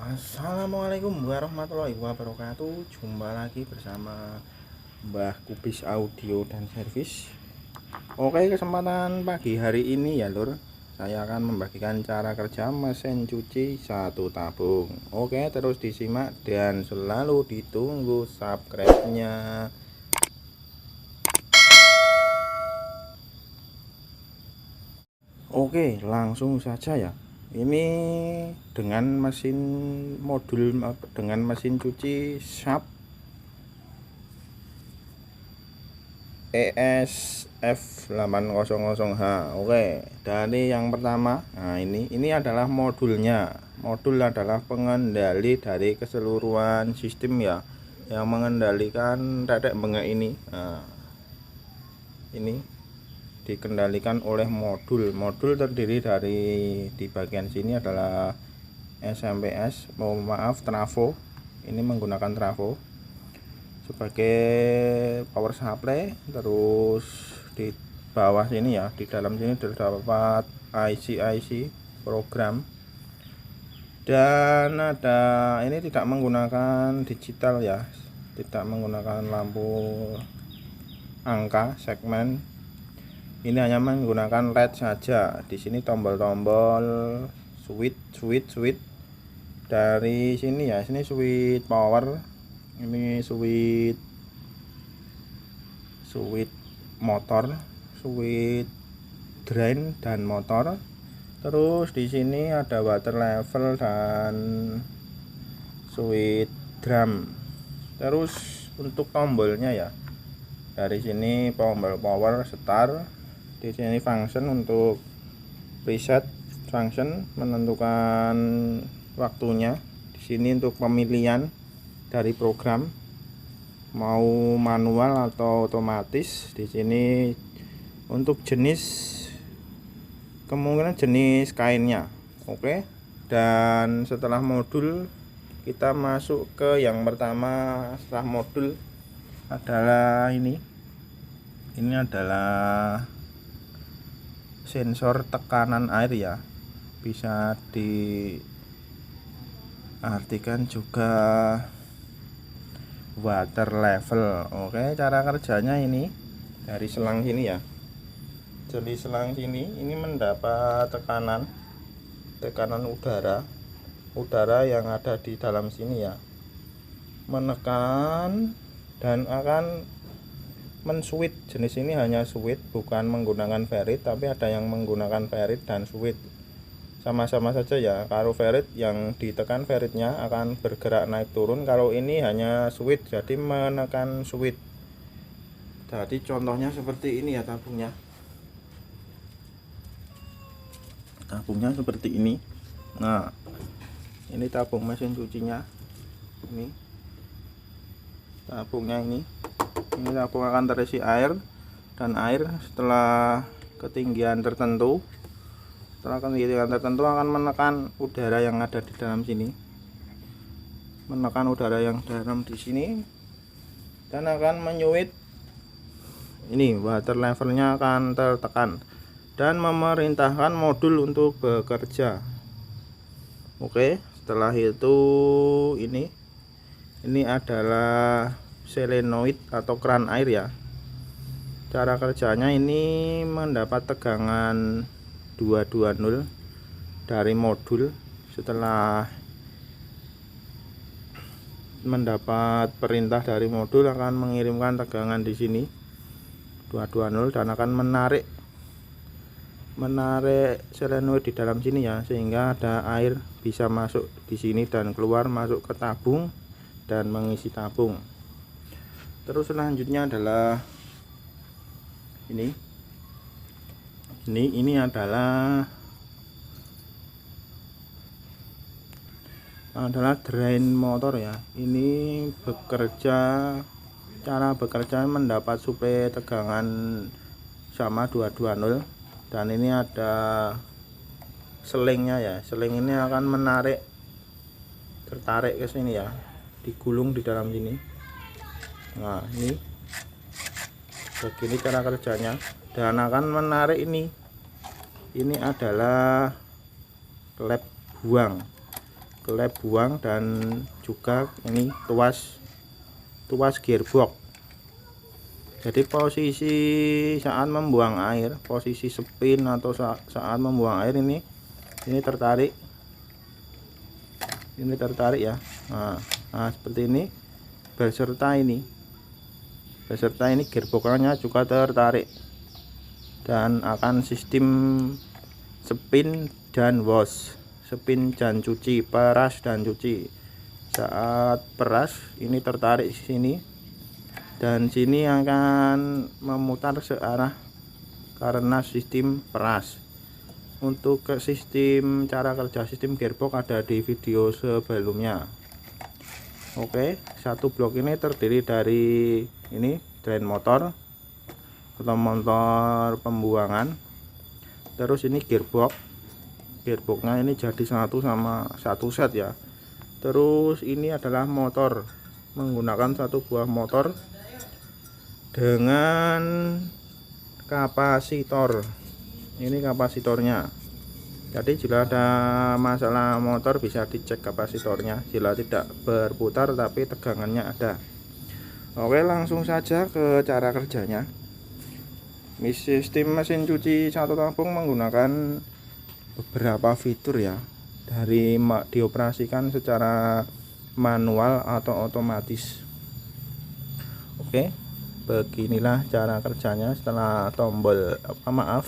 Assalamualaikum warahmatullahi wabarakatuh. Jumpa lagi bersama Mbah Kubis Audio dan Servis. Oke, kesempatan pagi hari ini ya lur, saya akan membagikan cara kerja mesin cuci satu tabung. Oke, terus disimak dan selalu ditunggu subscribe-nya. Oke, langsung saja ya. Ini dengan mesin cuci Sharp ES-F800H. Oke, dari yang pertama, nah ini adalah modulnya. Modul adalah pengendali dari keseluruhan sistem ya, yang mengendalikan tetek bengek ini. Nah, ini dikendalikan oleh modul terdiri dari, di bagian sini adalah SMP-S, trafo. Ini menggunakan trafo sebagai power supply. Terus di bawah sini ya, di dalam sini terdapat IC program, dan ada, ini tidak menggunakan digital ya, tidak menggunakan lampu angka segmen. Ini hanya menggunakan LED saja. Di sini tombol-tombol switch dari sini ya. Sini switch power, ini switch motor, switch drain dan motor. Terus di sini ada water level dan switch drum. Terus untuk tombolnya ya, dari sini tombol power start. Di sini function untuk preset function, menentukan waktunya. Di sini untuk pemilihan dari program, mau manual atau otomatis. Di sini untuk jenis, kemungkinan jenis kainnya. Oke, dan setelah modul kita masuk ke yang pertama. Setelah modul adalah ini adalah sensor tekanan air ya, bisa diartikan juga water level. Oke, cara kerjanya ini dari selang sini ya. Jadi selang sini ini mendapat tekanan udara yang ada di dalam sini ya, menekan dan akan men-switch. Jenis ini hanya switch, bukan menggunakan ferit, tapi ada yang menggunakan ferit dan switch. Sama-sama saja ya. Kalau ferit, yang ditekan feritnya akan bergerak naik turun. Kalau ini hanya switch, jadi menekan switch. Jadi contohnya seperti ini ya, tabungnya seperti ini. Nah, ini tabung mesin cucinya. Ini tabungnya, ini tabung akan terisi air, dan air setelah ketinggian tertentu akan menekan udara yang ada di dalam sini, menekan udara yang dalam di sini, dan akan menyuit. Ini water levelnya akan tertekan dan memerintahkan modul untuk bekerja. Oke, setelah itu ini adalah solenoid atau keran air ya. Cara kerjanya ini mendapat tegangan 220 dari modul. Setelah mendapat perintah dari modul, akan mengirimkan tegangan di sini 220 dan akan menarik solenoid di dalam sini ya, sehingga ada air bisa masuk di sini dan keluar, masuk ke tabung dan mengisi tabung. Terus selanjutnya adalah ini adalah drain motor ya. Ini cara bekerja mendapat suplai tegangan sama 220, dan ini ada selingnya ya. Seling ini akan tertarik ke sini ya, digulung di dalam sini. Nah, ini begini cara kerjanya, dan akan menarik ini adalah klep buang. klep buang, dan juga ini tuas gearbox. Jadi posisi saat membuang air, posisi spin atau saat membuang air ini tertarik, ya. Nah seperti ini, beserta ini gearboxnya juga tertarik, dan akan sistem spin dan wash, spin dan cuci, peras dan cuci. Saat peras ini tertarik di sini, dan sini akan memutar searah karena sistem peras. Untuk ke sistem cara kerja sistem gearbox ada di video sebelumnya. Oke, satu blok ini terdiri dari ini drain motor atau motor pembuangan, terus ini gearboxnya ini jadi satu set ya. Terus ini adalah motor, menggunakan satu buah motor dengan kapasitor. Ini kapasitornya. Jadi jika ada masalah motor bisa dicek kapasitornya. Jika tidak berputar tapi tegangannya ada. Oke, langsung saja ke cara kerjanya. Sistem mesin cuci satu tabung menggunakan beberapa fitur ya, dari dioperasikan secara manual atau otomatis. Oke, beginilah cara kerjanya. Setelah tombol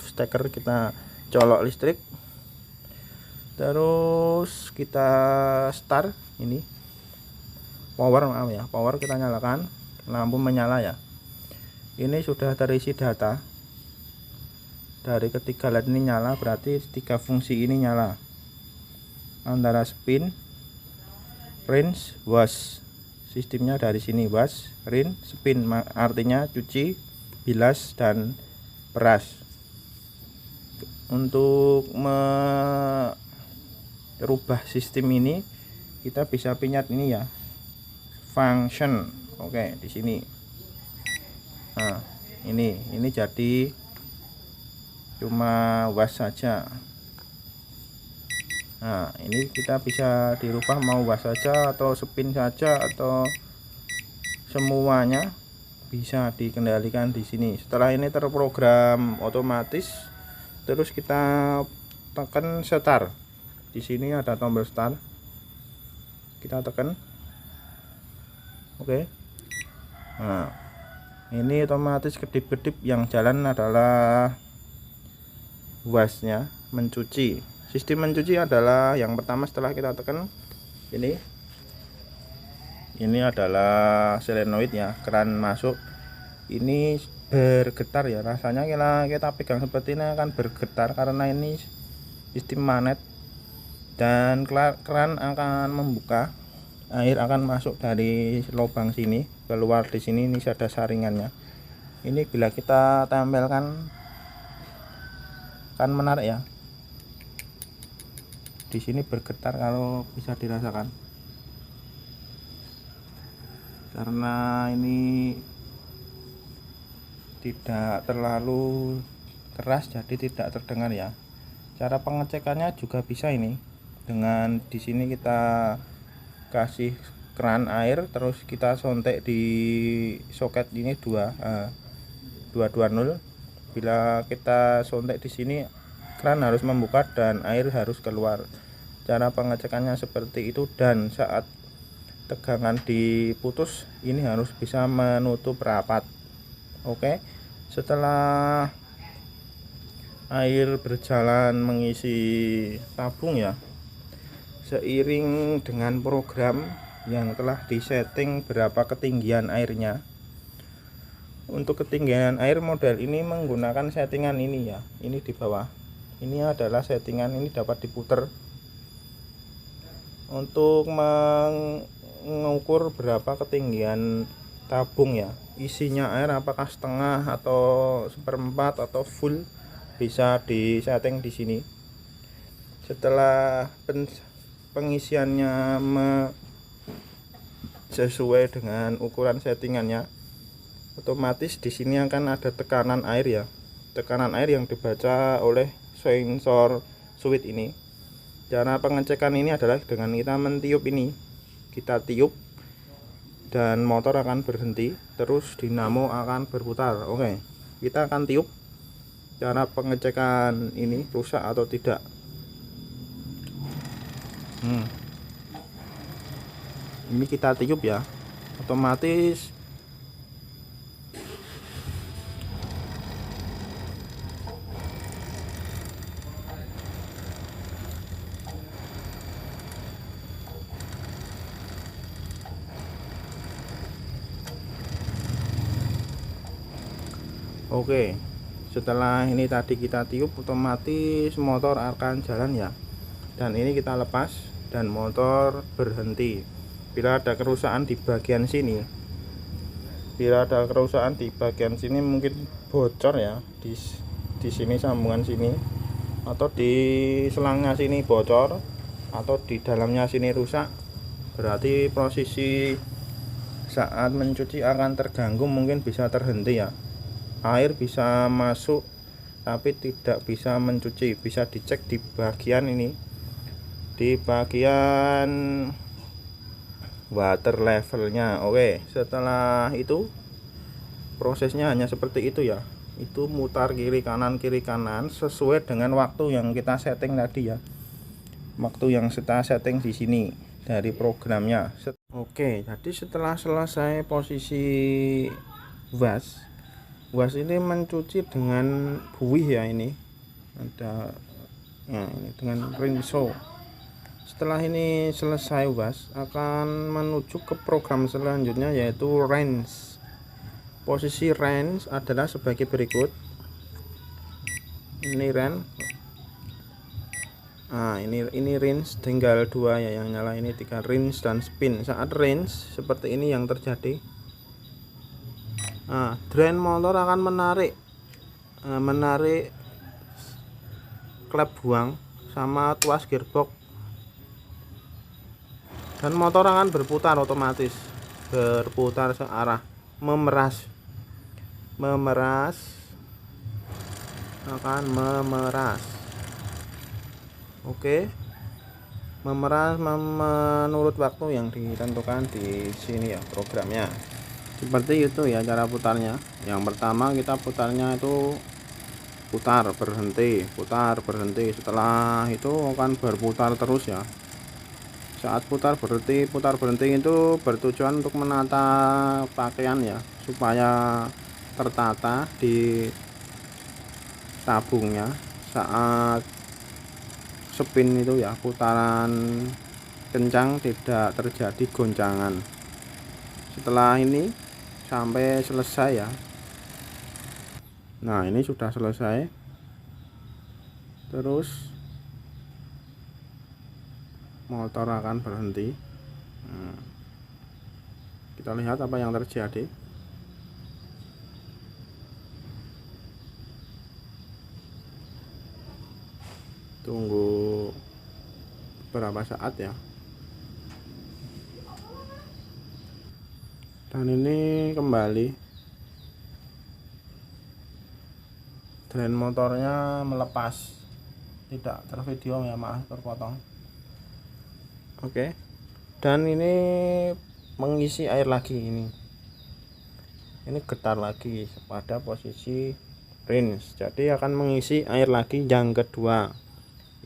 steker kita colok listrik, terus kita start ini power kita nyalakan, lampu menyala ya. Ini sudah terisi data dari ketiga LED ini nyala, berarti tiga fungsi ini nyala, antara spin, rinse, wash. Sistemnya dari sini, wash, rinse, spin, artinya cuci, bilas, dan peras. Untuk merubah sistem ini kita bisa pingat ini ya, function. Oke, di sini. Nah, ini jadi cuma wash saja. Nah, ini kita bisa dirubah mau wash saja atau spin saja atau semuanya bisa dikendalikan di sini. Setelah ini terprogram otomatis, terus kita tekan start. Di sini ada tombol start. Kita tekan. Oke. Nah, ini otomatis kedip-kedip, yang jalan adalah washnya, mencuci. Sistem mencuci adalah yang pertama setelah kita tekan ini adalah solenoid ya, keran masuk. Ini bergetar ya, rasanya kita pegang seperti ini akan bergetar karena ini sistem magnet, dan keran akan membuka, air akan masuk dari lubang sini keluar di sini. Ini ada saringannya. Ini bila kita tempelkan kan menarik ya, di sini bergetar, kalau bisa dirasakan, karena ini tidak terlalu keras jadi tidak terdengar ya. Cara pengecekannya juga bisa ini dengan di sini kita kasih keran air, terus kita sontek di soket ini 220. Bila kita sontek di sini, keran harus membuka dan air harus keluar. Cara pengecekannya seperti itu, dan saat tegangan diputus ini harus bisa menutup rapat. Oke, setelah air berjalan mengisi tabung ya, seiring dengan program yang telah disetting berapa ketinggian airnya. Untuk ketinggian air model ini menggunakan settingan ini ya, ini di bawah. Ini adalah settingan, ini dapat diputar untuk mengukur berapa ketinggian tabung ya, isinya air apakah setengah atau seperempat atau full, bisa disetting di sini. Setelah pengisiannya sesuai dengan ukuran settingannya, otomatis di sini akan ada tekanan air ya, tekanan air yang dibaca oleh sensor switch ini. Cara pengecekan ini adalah dengan kita mentiup ini, kita tiup dan motor akan berhenti, terus dinamo akan berputar. Oke, kita akan tiup. Cara pengecekan ini rusak atau tidak. Ini kita tiup ya, otomatis oke. Setelah ini tadi kita tiup, otomatis motor akan jalan ya. Dan ini kita lepas dan motor berhenti. Bila ada kerusakan di bagian sini, mungkin bocor ya, di sini sambungan sini, atau di selangnya sini bocor, atau di dalamnya sini rusak, berarti posisi saat mencuci akan terganggu, mungkin bisa terhenti ya. Air bisa masuk tapi tidak bisa mencuci. Bisa dicek di bagian ini, di bagian water levelnya. Oke, setelah itu prosesnya hanya seperti itu ya. Itu mutar kiri kanan sesuai dengan waktu yang kita setting tadi ya. Waktu yang kita setting di sini dari programnya. Oke, jadi setelah selesai posisi was ini mencuci dengan buih ya. Ini ada ya, ini dengan rinso. Setelah ini selesai was, akan menuju ke program selanjutnya, yaitu range. Posisi range adalah sebagai berikut. Ini range. Ini range tinggal 2 ya yang nyala, ini 3 range dan spin. Saat range seperti ini yang terjadi. Drain motor akan menarik klep buang sama tuas gearbox, dan motor akan berputar otomatis, berputar searah, memeras, akan memeras. Oke, memeras menurut waktu yang ditentukan di sini ya programnya. Seperti itu ya cara putarnya. Yang pertama kita putarnya itu putar berhenti. Setelah itu akan berputar terus ya. Saat putar berhenti itu bertujuan untuk menata pakaian ya, supaya tertata di tabungnya. Saat spin itu ya, putaran kencang, tidak terjadi goncangan. Setelah ini sampai selesai ya. Nah, ini sudah selesai. Terus motor akan berhenti. Kita lihat apa yang terjadi. Tunggu beberapa saat ya. Dan ini kembali, drain motornya melepas, tidak tervideo ya, maaf terpotong. Oke, dan ini mengisi air lagi, ini getar lagi pada posisi rinse, jadi akan mengisi air lagi yang kedua.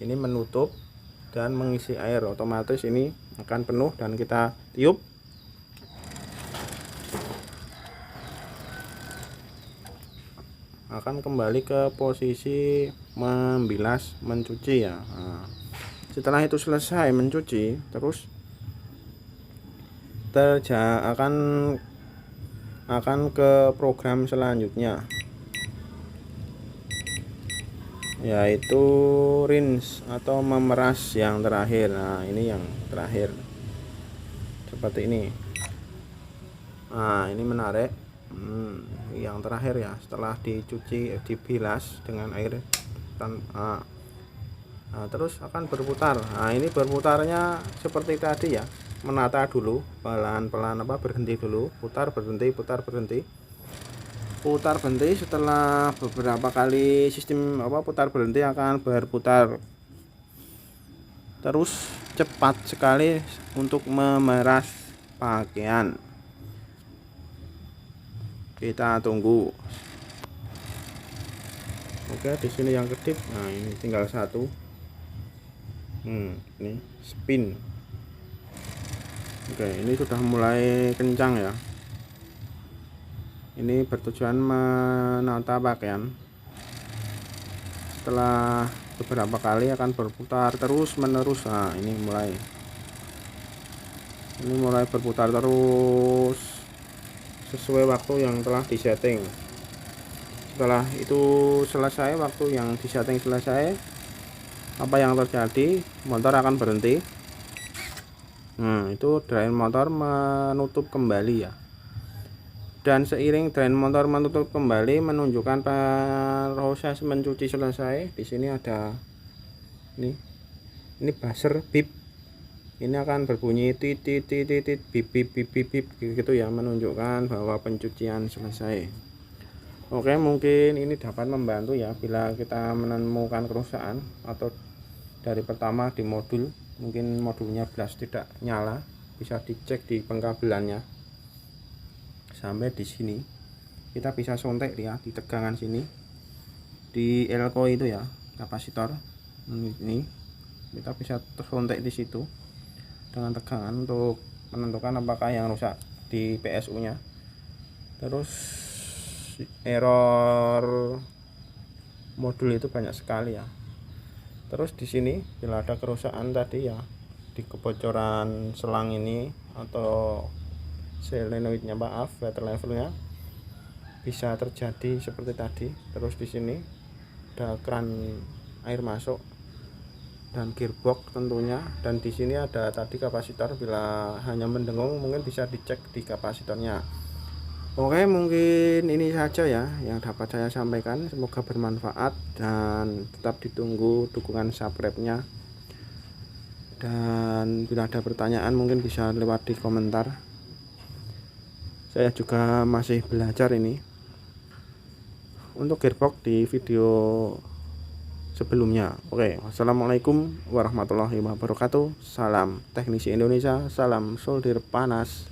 Ini menutup dan mengisi air, otomatis ini akan penuh dan kita tiup. Akan kembali ke posisi membilas, mencuci ya. Setelah itu selesai mencuci, terus akan ke program selanjutnya, yaitu rinse atau memeras yang terakhir. Nah, ini yang terakhir seperti ini. Ini menarik. Yang terakhir ya, setelah dicuci, dibilas dengan air terus akan berputar. Ini berputarnya seperti tadi ya, menata dulu, pelan-pelan berhenti dulu, putar berhenti. Setelah beberapa kali sistem putar berhenti akan berputar. terus cepat sekali untuk memeras pakaian. Kita tunggu. Oke, di sini yang kedip. Nah, ini tinggal satu. Ini spin. Oke, ini sudah mulai kencang ya. Ini bertujuan menata pakaian. Setelah beberapa kali akan berputar terus menerus. Nah, ini mulai berputar terus sesuai waktu yang telah disetting. Setelah itu selesai, waktu yang disetting selesai, apa yang terjadi? Motor akan berhenti. Itu drain motor menutup kembali ya. Dan seiring drain motor menutup kembali menunjukkan proses mencuci selesai. Di sini ada ini buzzer bip. Ini akan berbunyi titit titit bip bip bip bip bip gitu ya, menunjukkan bahwa pencucian selesai. Oke, mungkin ini dapat membantu ya bila kita menemukan kerusakan atau dari pertama di modul, mungkin modulnya belas tidak nyala, bisa dicek di pengkabelannya. Sampai di sini kita bisa sontek ya, di tegangan sini di elko itu ya, kapasitor ini kita bisa sontek di situ dengan tegangan untuk menentukan apakah yang rusak di PSU nya. Terus error modul itu banyak sekali ya. Terus di sini bila ada kerusakan tadi ya, di kebocoran selang ini atau solenoidnya, maaf, water levelnya bisa terjadi seperti tadi. Terus di sini ada keran air masuk dan gearbox tentunya, dan di sini ada tadi kapasitor. Bila hanya mendengung mungkin bisa dicek di kapasitornya. Oke, mungkin ini saja ya yang dapat saya sampaikan, semoga bermanfaat dan tetap ditunggu dukungan subscribe-nya. Dan bila ada pertanyaan mungkin bisa lewat di komentar. Saya juga masih belajar ini untuk gearbox di video sebelumnya. Oke, wassalamualaikum warahmatullahi wabarakatuh. Salam teknisi Indonesia, salam solder panas.